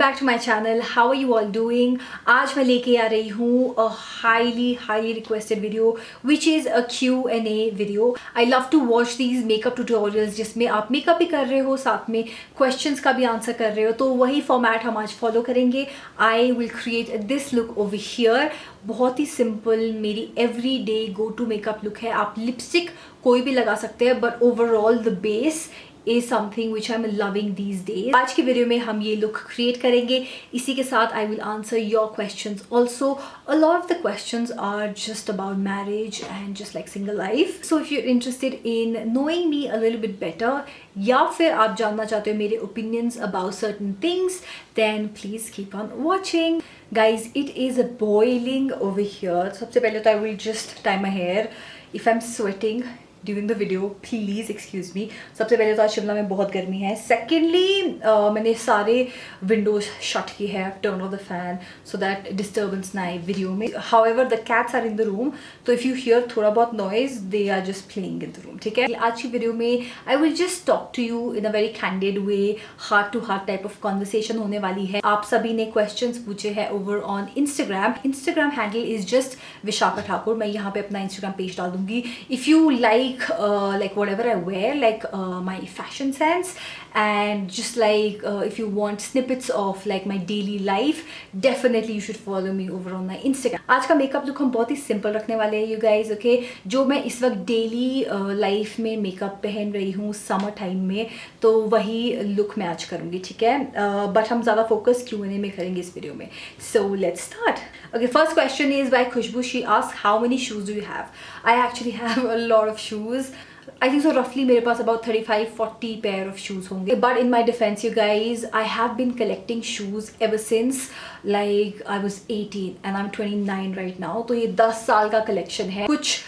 back to my channel. How are you all doing? आज मैं लेके आ रही हूँ a highly requested video which is a Q&A video. I love to watch these makeup tutorials जिसमें आप makeup भी कर रहे हो, साथ में questions का भी आंसर कर रहे हो. तो वही फॉर्मेट हम आज फॉलो करेंगे. I will create this look over here. बहुत ही सिंपल मेरी everyday go to makeup look है. आप लिपस्टिक कोई भी लगा सकते हैं, but overall the base is something which I'm loving these days. आज की वीडियो में हम ये लुक क्रिएट करेंगे. इसी के साथ I will answer your questions also. A lot of the questions are just about marriage and just like single life. So if you're interested in knowing me a little bit better, या फिर आप जानना चाहते हो मेरे opinions about certain things, then please keep on watching. Guys, it is boiling over here. सबसे पहले तो I will just tie my hair. If I'm sweating during the video, please excuse me. सबसे पहले तो आज शिमला में बहुत गर्मी है. Secondly, मैंने सारे windows shut किए हैं. I've turned off the fan so that disturbance ना आए video में. However, the cats are in the room, तो if you hear थोड़ा बहुत noise, they are just playing in the room. ठीक है? आज की video में I will just talk to you in a very candid way, heart to heart type of conversation होने वाली है. आप सभी ने questions पूछे हैं over on Instagram. Instagram handle is just Vishakha Thakur. मैं यहाँ पे अपना Instagram page डाल दूँगी. If you like whatever I wear, like my fashion sense, and just like if you want snippets of like my daily life, definitely you should follow me over on my Instagram. आज का makeup look हम बहुत ही simple रखने वाले हैं you guys, okay? जो मैं इस वक्त डेली लाइफ में मेकअप पहन रही हूँ समर टाइम में, तो वही लुक मैं आज करूँगी, ठीक है? बट हम ज़्यादा फोकस Q&A में करेंगे इस वीडियो में. So let's start. Okay, first question is by Khushbu. She asked, how many shoes do you have? I actually have a lot of shoes. I think so roughly मेरे पास about 35-40 pair of shoes होंगे. But in my defense, you guys, I have been collecting shoes ever since like I was 18 and I'm 29 right now. तो ये 10 साल का collection है. कुछ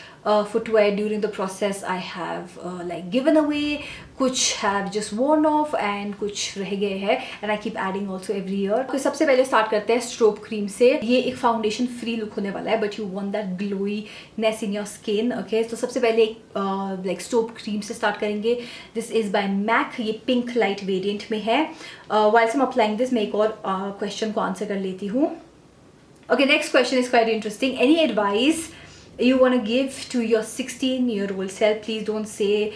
footwear during the process I have like given away, कुछ have just worn off and कुछ रह गए हैं and I keep adding also every year. तो सबसे पहले start करते हैं स्ट्रोब क्रीम से. ये एक फाउंडेशन फ्री लुक होने वाला है, but you want that glowiness in your skin, okay? तो सबसे पहले एक like स्ट्रोब क्रीम से start करेंगे. This is by MAC. ये पिंक लाइट वेरिएंट में है. Whilst I'm applying this, मैं एक और क्वेश्चन को आंसर कर लेती हूँ. Okay, next question is quite interesting. Any advice you want to give to your 16-year-old self? Please don't say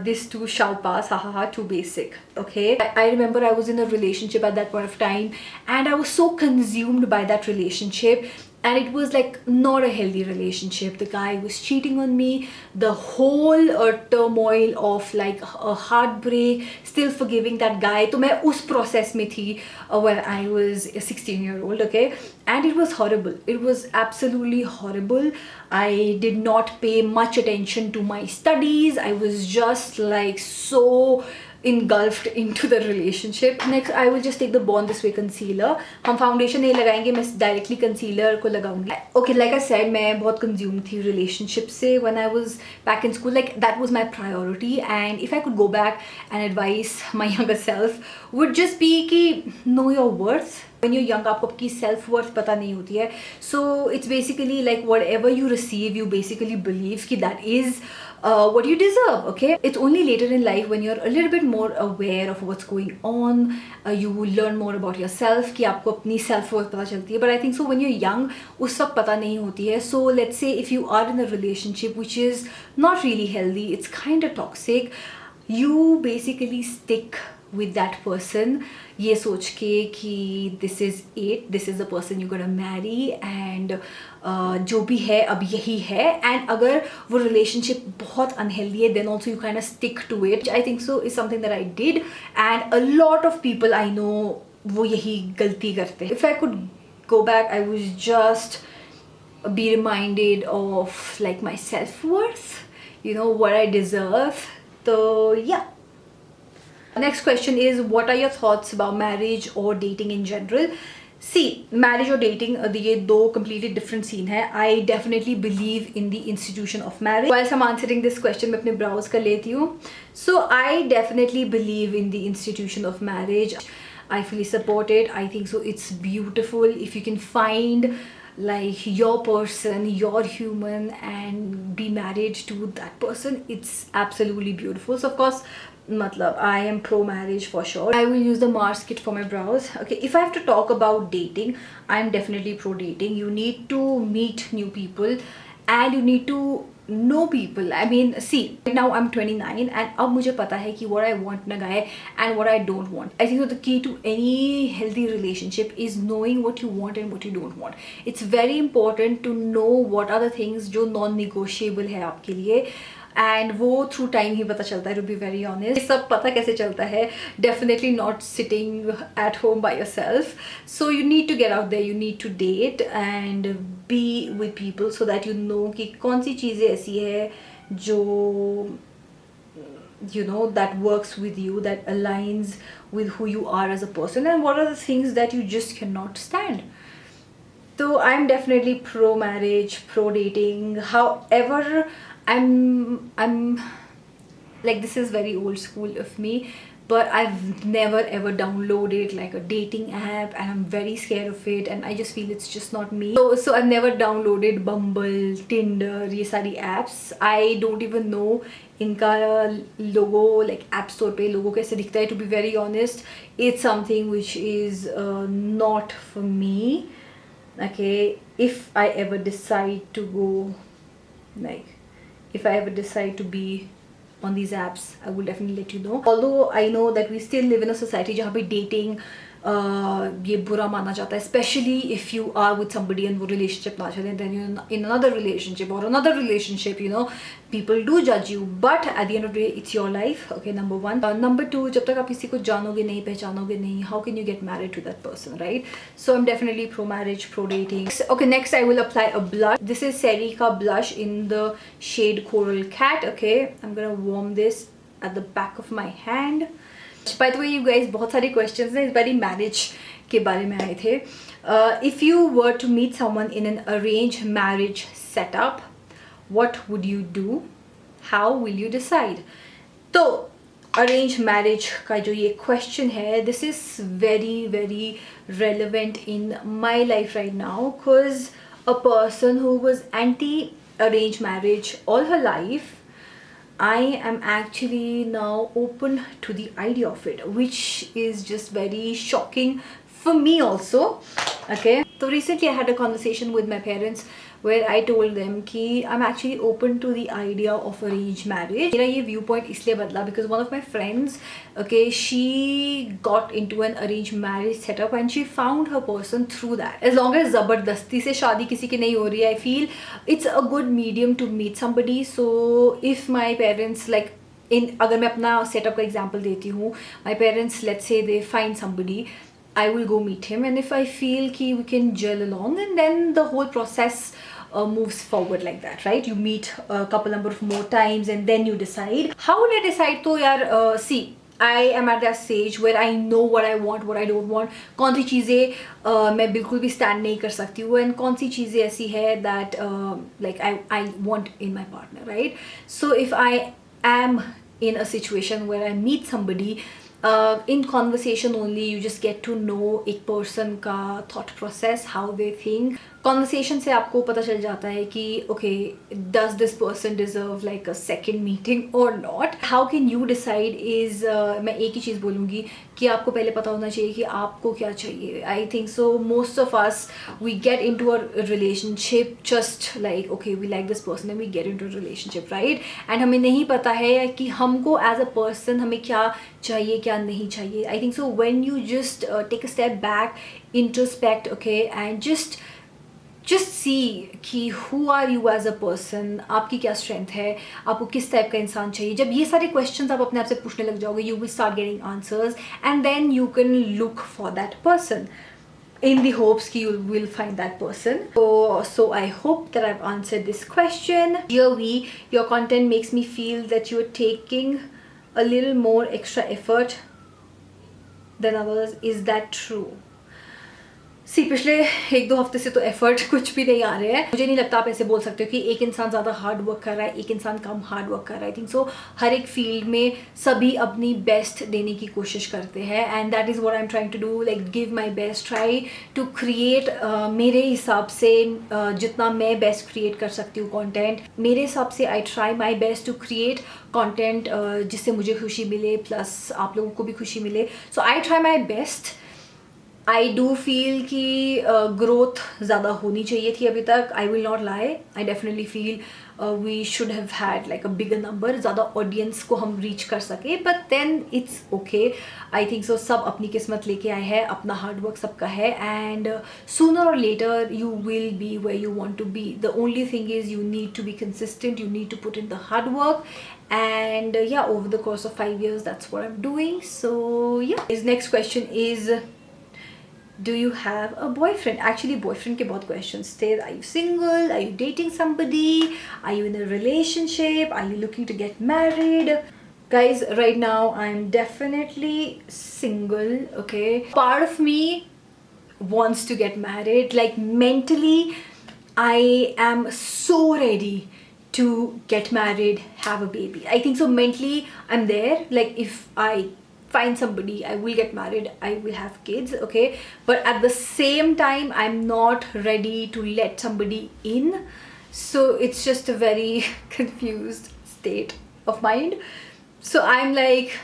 this too shall pass, haha, too basic. Okay, I remember I was in a relationship at that point of time and I was so consumed by that relationship, and it was like not a healthy relationship. The guy was cheating on me, the whole turmoil of like a heartbreak, still forgiving that guy. तो मैं उस process में थी when I was a 16-year-old, okay? And it was horrible. It was absolutely horrible. I did not pay much attention to my studies. I was just like so engulfed into the relationship. Next, I will just take the Born This Way concealer. हम foundation नहीं लगाएंगे, मैं directly concealer को लगाऊंगी. Okay, like I said, मैं बहुत consumed थी relationship से when I was back in school. Like that was my priority, and if I could go back and advise my younger self, would just be कि know your worth. When you're young, आपको आपकी self worth पता नहीं होती है. So it's basically like whatever you receive, you basically believe कि that is what you deserve, okay? It's only later in life when you're a little bit more aware of what's going on, you learn more about yourself कि आपको अपनी self worth पता चलती है. But I think so when you're young, उस वक्त पता नहीं होती है. So let's say if you are in a relationship which is not really healthy, it's kind of toxic, you basically stick with that person ये सोच के कि this is it, this is the person you're gonna marry, and जो भी है अब यही है. and अगर वो relationship बहुत unhealthy है, then also you kind of stick to it. I think so is something that I did, and a lot of people I know वो यही गलती करते हैं. If I could go back, I would just be reminded of like my self-worth, you know, what I deserve. So yeah. Next question is, what are your thoughts about marriage or dating in general? See, marriage or dating, ये दो completely different scene है. I definitely believe in the institution of marriage. Whilst I'm answering this question, मैं अपने browse कर लेती हूँ. So I definitely believe in the institution of marriage. I fully support it. I think so it's beautiful if you can find like your person, your human, and be married to that person. It's absolutely beautiful. So of course matlab I am pro marriage for sure. I will use the Mars kit for my brows. Okay, if I have to talk about dating, I'm definitely pro dating. You need to meet new people and you need to know people. I mean, see, right now I'm 29 and अब मुझे पता है कि what I want in a guy and what I don't want. I think so the key to any healthy relationship is knowing what you want and what you don't want. It's very important to know what are the things जो non-negotiable है आपके लिए, and वो through time ही पता चलता है, to be very honest. ये सब पता कैसे चलता है? Definitely not sitting at home by yourself. So you need to get out there, you need to date and be with people so that you know कि कौन सी चीज़ें ऐसी है जो you know that works with you, that aligns with who you are as a person, and what are the things that you just cannot stand. So I'm definitely pro marriage, pro dating. However, I'm like, this is very old school of me, but I've never ever downloaded like a dating app, and I'm very scared of it, and I just feel it's just not me. So I've never downloaded Bumble, Tinder, ये सारी apps. I don't even know इनका logo like app store पे logo कैसे दिखता है. To be very honest, it's something which is not for me. Okay, if I ever decide to go, like if I ever decide to be on these apps, I will definitely let you know. Although I know that we still live in a society जहाँ पे dating ये बुरा माना जाता है, especially if you are with somebody and वो relationship ना चले, then you're in another relationship or another relationship, you know, people do judge you, but at the end of the day it's your life. Okay, number one. Number two, जब तक आप किसी को जानोगे नहीं, पहचानोगे नहीं, how can you get married to that person, right? So I'm definitely pro marriage, pro dating. Okay, next I will apply a blush. This is Serica blush in the shade Coral Cat. Okay, I'm gonna warm this at the back of my hand. By the way, you guys, बहुत सारे questions हैं इस बारी marriage के बारे में आए थे. If you were to meet someone in an arranged marriage setup, what would you do? How will you decide? तो arranged marriage का जो ये question है, this is very very relevant in my life right now, because a person who was anti arranged marriage all her life, I am actually now open to the idea of it, which is just very shocking for me also. Okay, so recently I had a conversation with my parents where I told them कि I'm actually open to the idea of arranged marriage. मेरा ये viewpoint इसलिए बदला because one of my friends, okay, she got into an arranged marriage setup and she found her person through that. As long as ज़बरदस्ती से शादी किसी की नहीं हो रही है, I feel it's a good medium to meet somebody. So if my parents like अगर मैं अपना setup का example देती हूँ, my parents, let's say they find somebody, I will go meet him, and if I feel कि we can gel along, and then the whole process moves forward like that, right? You meet a couple number of more times and then you decide. How will I decide? तो यार see, I am at that stage where I know what I want, what I don't want. कौन सी चीज़ें मैं बिल्कुल भी stand नहीं कर सकती हूँ, and कौन सी चीज़ें ऐसी है that like I want in my partner, right? So if I am in a situation where I meet somebody, in conversation only you just get to know एक person का thought process, how they think. Conversation से आपको पता चल जाता है कि okay, does this person deserve like a second meeting or not? How can you decide is मैं एक ही चीज़ बोलूँगी कि आपको पहले पता होना चाहिए कि आपको क्या चाहिए. I think so most of us we get into a relationship just like okay, we like this person and we get into a relationship, right? And हमें नहीं पता है कि हमको as a person हमें क्या चाहिए क्या नहीं चाहिए. I think so when you just take a step back, introspect, okay, and just see कि who are you as a person, आपकी क्या strength है, आपको किस टाइप का इंसान चाहिए. जब ये सारे questions आप अपने आप से पूछने लग जाओगे, you will start getting answers, and then you can look for that person in the hopes कि you will find that person. So I hope that I've answered this question. Dear V, your content makes me feel that you're taking a little more extra effort than others. Is that true? पिछले 1-2 हफ्ते से तो effort कुछ भी नहीं आ रहे हैं. मुझे नहीं लगता आप ऐसे बोल सकते हो कि एक इंसान ज़्यादा हार्ड वर्क कर रहा है, एक इंसान कम हार्ड वर्क कर रहा है. आई थिंक सो हर एक फील्ड में सभी अपनी बेस्ट देने की कोशिश करते हैं, and that is what I am trying to do. Like give my best, try to create मेरे हिसाब से जितना मैं बेस्ट क्रिएट कर सकती हूँ कंटेंट. मेरे हिसाब से I try my best to create content जिससे मुझे खुशी मिले प्लस आप लोगों को भी खुशी मिले. So I try my best. I do feel कि ग्रोथ ज़्यादा होनी चाहिए थी अभी तक. I will not lie. I definitely feel we should have had like a bigger number, ज़्यादा ऑडियंस को हम रीच कर सके. But then it's okay. I think so सब अपनी किस्मत लेके आए हैं, अपना हार्डवर्क सबका है, एंड सूनर और later you will be where you want to be. The only thing is you need to be consistent, you need to put in the hard work, and yeah, over the course of 5 years that's what I'm doing. So yeah, his next question is, do you have a boyfriend? Actually boyfriend के बहुत questions थे. Are you single? Are you dating somebody? Are you in a relationship? Are you looking to get married? Guys, right now I'm definitely single. Okay, part of me wants to get married. Like mentally I am so ready to get married, have a baby. I think so mentally I'm there. Like if I find somebody, I will get married, I will have kids. Okay, but at the same time I'm not ready to let somebody in. So it's just a very confused state of mind. So I'm like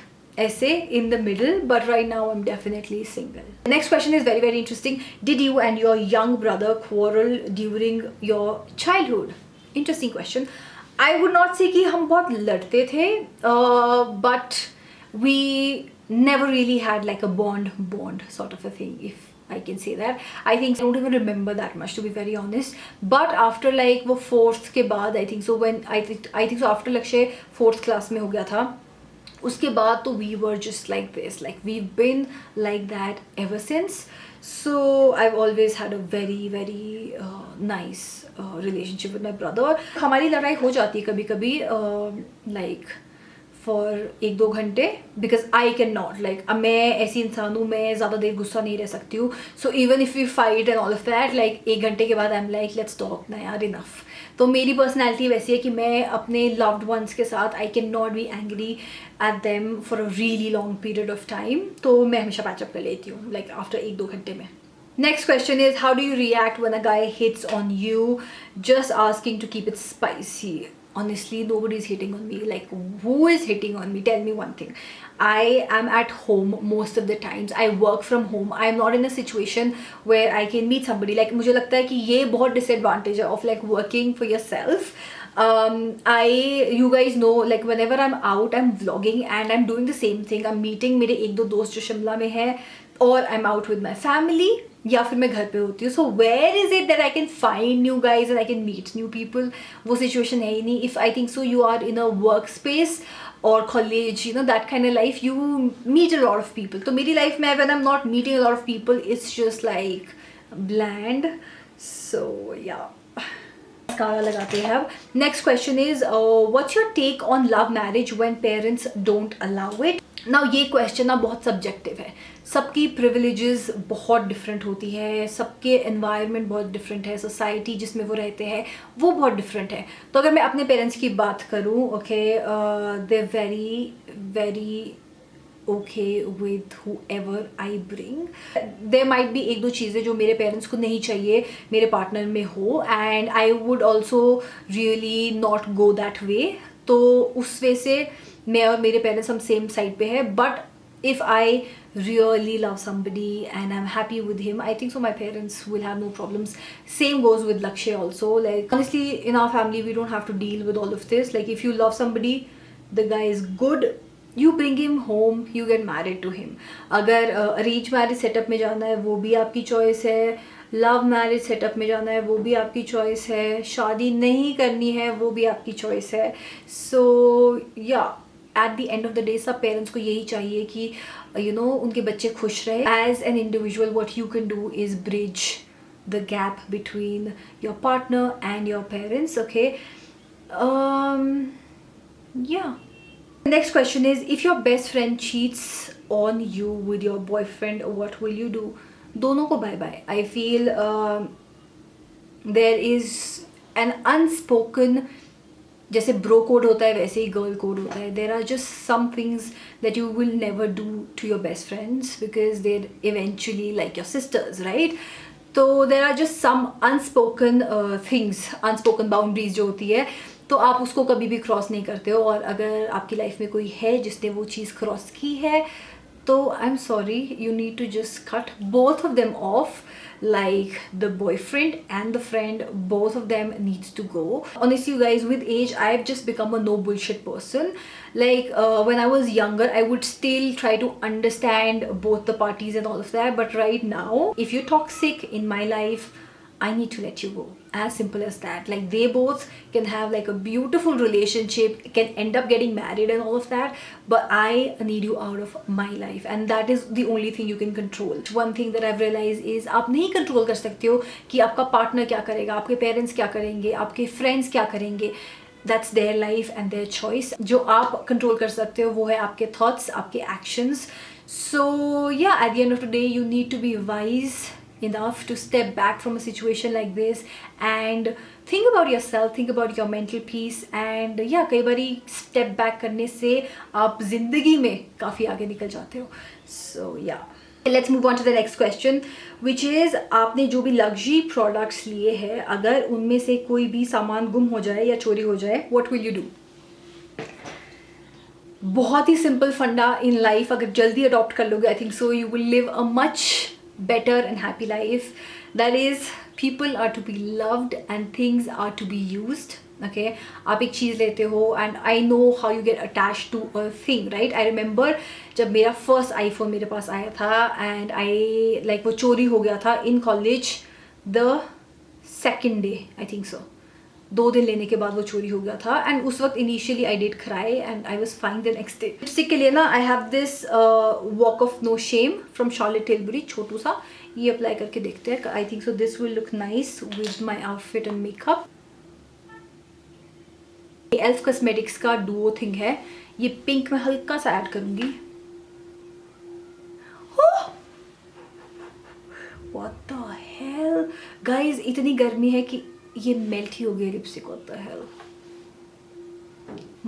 essay in the middle, but right now I'm definitely single. The next question is very very interesting. Did you and your young brother quarrel during your childhood? Interesting question. I would not say कि हम बहुत लड़ते थे, but we never really had like a bond sort of a thing, if I can say that. I think I don't even remember that much, to be very honest. But after like वो 4th के बाद, I think so when I think so after लक्ष्य 4th class में हो गया था, उसके बाद तो we were just like this, like we've been like that ever since. So I've always had a very very nice relationship with my brother. हमारी लड़ाई हो जाती है कभी कभी like फॉर 1-2 घंटे, because I can not. Like अब मैं ऐसी इंसान हूँ, मैं ज़्यादा देर गुस्सा नहीं रह सकती हूँ. So even if we fight and all of that, like 1 घंटे के बाद I am like let's talk ना यार, इनफ. तो मेरी पर्सनैलिटी वैसी है कि मैं अपने लव्ड वंस के साथ I can not be angry at them for a really long period of time. तो मैं हमेशा पैचअप कर लेती हूँ लाइक आफ्टर 1-2 घंटे में. Next question is, how do you react when a guy hits on you just asking to keep it spicy? Honestly, nobody is hitting on me. Like, who is hitting on me? Tell me one thing. I am at home most of the times. I work from home. I am not in a situation where I can meet somebody. Like, मुझे लगता है कि ये बहुत disadvantage है of like working for yourself. You guys know, like whenever I'm out, I'm vlogging and I'm doing the same thing. I'm meeting मेरे 1-2 दोस्त जो शिमला में हैं, और I'm out with my family, या फिर मैं घर पे होती हूँ. So where is it that I can find new guys and I can meet new people? वो सिचुएशन है ही नहीं. If I think so you are in a work space और college, you know that kind of life, you meet a lot of people. तो मेरी life में when I am not meeting a lot of people, it's just like bland. So या mascara लगाते हैं. अब next question is, what's your take on love marriage when parents don't allow it? Now ये question ना बहुत subjective है. सबकी privileges बहुत डिफरेंट होती है, सबके एनवायरनमेंट बहुत डिफरेंट है, सोसाइटी जिसमें वो रहते हैं वो बहुत डिफरेंट है. तो अगर मैं अपने पेरेंट्स की बात करूँ, okay, they very very okay with whoever I bring. There might be 1-2 चीज़ें जो मेरे पेरेंट्स को नहीं चाहिए मेरे पार्टनर में हो, and I would also really not go that way. तो उस वे से मैं और मेरे पेरेंट्स हम सेम साइड पे है. But if I really love somebody and I'm happy with him, I think so my parents will have no problems. Same goes with Lakshay also. Like honestly, in our family we don't have to deal with all of this. Like if you love somebody, the guy is good, you bring him home, you get married to him. अगर arrange marriage setup में जाना है वो भी आपकी choice है, love marriage setup में जाना है वो भी आपकी चॉइस है, शादी नहीं करनी है वो भी आपकी चॉइस है. सो या at the end of the day सब पेरेंट्स को यही चाहिए कि यू नो उनके बच्चे खुश रहे. As an individual what you can do is bridge the gap between your partner and your parents. Okay, yeah. Next question is, if your best friend cheats on you with your boyfriend, what will you do? दोनों को bye bye. I feel there is an unspoken, जैसे bro code होता है वैसे ही girl code होता है. There are just some things that you will never do to your best friends because there eventually like your sisters, right? तो there are just some unspoken things, unspoken boundaries जो होती है, तो आप उसको कभी भी क्रॉस नहीं करते हो. और अगर आपकी लाइफ में कोई है जिसने वो चीज़ क्रॉस की है, तो I am sorry, you need to just cut both of them off. Like the boyfriend and the friend, both of them needs to go. Honestly, you guys, with age I've just become a no bullshit person. Like when I was younger, I would still try to understand both the parties and all of that, but right now, if you're toxic in my life, I need to let you go. As simple as that. Like they both can have like a beautiful relationship, can end up getting married and all of that, but I need you out of my life, and that is the only thing you can control. One thing that I've realized is आप नहीं control कर सकते हो कि आपका partner क्या करेगा, आपके parents क्या करेंगे, आपके friends क्या करेंगे. That's their life and their choice. जो आप control कर सकते हो वो है आपके thoughts, आपके actions. So yeah, at the end of the day, you need to be wise enough to step back from a situation like this and think about yourself, think about your mental peace, and yeah, कई बारी step back करने से आप जिंदगी में काफ़ी आगे निकल जाते हो. So yeah, let's move on to the next question, which is आपने जो भी luxury products लिए हैं, अगर उनमें से कोई भी सामान गुम हो जाए या चोरी हो जाए, what will you do? बहुत ही सिंपल फंडा इन लाइफ, अगर जल्दी अडॉप्ट कर लोगे, आई think so you will live a much better and happy life. That is, people are to be loved and things are to be used. Okay, आप एक चीज़ लेते हो and I know how you get attached to a thing, right? I remember जब मेरा first iPhone मेरे पास आया था and I like वो चोरी हो गया था in college the second day, I think so. 2 दिन लेने के बाद वो चोरी हो गया था, एंड उस वक्त initially I did cry and I was fine the next day. Lipstick के लिए ना I have this walk of no shame from Charlotte Tilbury, छोटू सा. ये अप्लाई करके देखते हैं. I think so this will look nice with my outfit and makeup. Elf cosmetics का डुओ थिंग है, ये पिंक में हल्का सा ऐड करूंगी. व्हाट द हेल गाइज, इतनी गर्मी है कि ये मेल्ट ही हो गया lipstick. What the hell,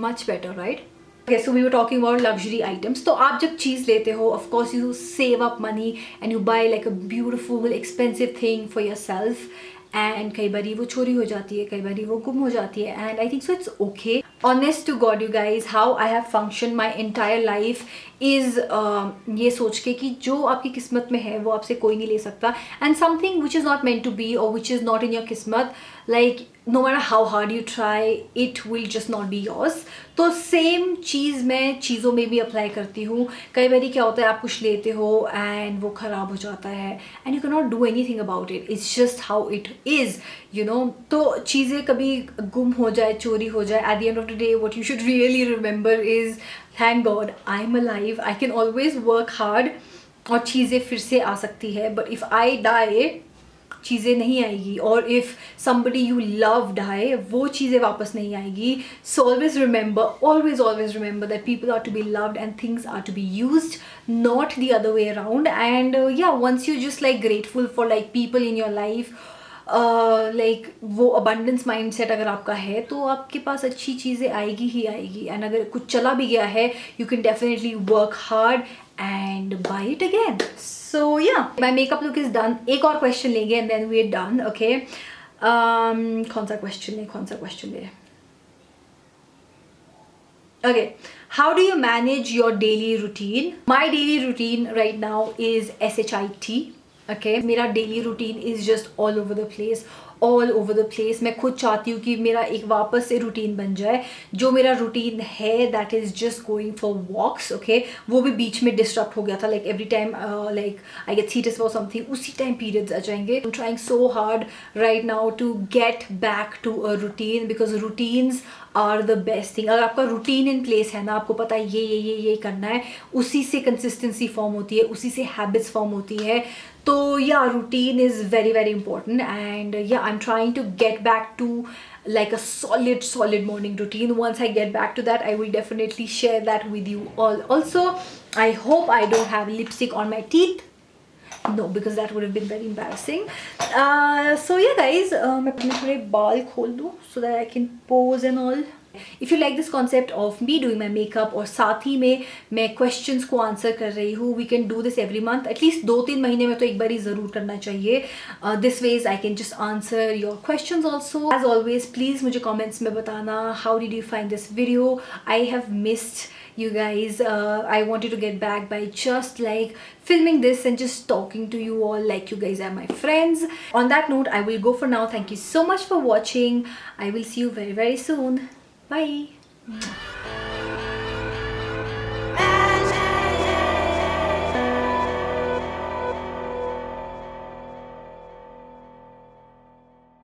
much better, right? Okay, so we were talking about luxury items. तो आप जब चीज़ लेते हो, of course you save up money and you buy like a beautiful expensive thing for yourself. And कई बारी वो चोरी हो जाती है, कई बारी वो गुम हो जाती है, and I think so it's okay. Honest to God, you guys, how I have functioned my entire life is ये सोच के कि जो आपकी किस्मत में है वो आपसे कोई नहीं ले सकता, and something which is not meant to be or which is not in your किस्मत, like no matter how hard you try, it will just not be yours. तो सेम चीज़ मैं चीज़ों में भी अप्लाई करती हूँ. कई बारी क्या होता है, आप कुछ लेते हो एंड वो ख़राब हो जाता है and you can not do any thing about it. It's just how it is, you know. तो चीज़ें कभी गुम हो जाए, चोरी हो जाए, at the end of the day what you should really remember is, thank God I'm alive, I can always work hard और चीज़ें फिर से आ सकती है. बट इफ़ आई डाई, चीज़ें नहीं आएगी. और if somebody you love die, वो चीज़ें वापस नहीं आएगी. So always remember that people are to be loved and things are to be used, not the other way around. And yeah, once you're just like grateful for like people in your life, like वो abundance mindset अगर आपका है, तो आपके पास अच्छी चीज़ें आएगी ही आएगी. एंड अगर कुछ चला भी गया है, you can definitely work hard and buy it again. So yeah, my makeup look is done. एक और question लेंगे and then we're done. Okay, कौन सा question ले? Okay, how do you manage your daily routine? My daily routine right now is SHIT. Okay, मेरा daily routine is just all over the place. मैं खुद चाहती हूँ कि मेरा एक वापस से रूटीन बन जाए. जो मेरा रूटीन है that is just going for walks. Okay, वो भी बीच में डिस्टर्ब हो गया था. Like every time like I get serious about something, उसी टाइम periods आ जाएंगे. I'm trying so hard right now to get back to a routine because routines are the best thing. अगर आपका रूटीन इन प्लेस है ना, आपको पता है ये करना है, उसी से कंसिस्टेंसी फॉर्म होती है, उसी से हैबिट्स फॉर्म होती है. तो या routine is very very important. And या I am trying to get back to like a solid morning routine. Once I get back to that, I will definitely share that with you all. Also, I hope I don't have lipstick on my teeth. No, because that would have been very embarrassing. So yeah guys, मैं अपने थोड़े बाल खोल दूँ so that I can pose and all. If you like this concept of me doing my makeup और साथ ही में मैं questions को answer कर रही हूँ, we can do this every month. At least 2-3 महीने में तो एक बार ही ज़रूर करना चाहिए. This ways I can just answer your questions also. As always, please मुझे comments में बताना how did you find this video. I have missed you guys. I wanted to get back by just like filming this and just talking to you all like you guys are my friends. On that note, I will go for now. Thank you so much for watching. I will see you very soon. Bye.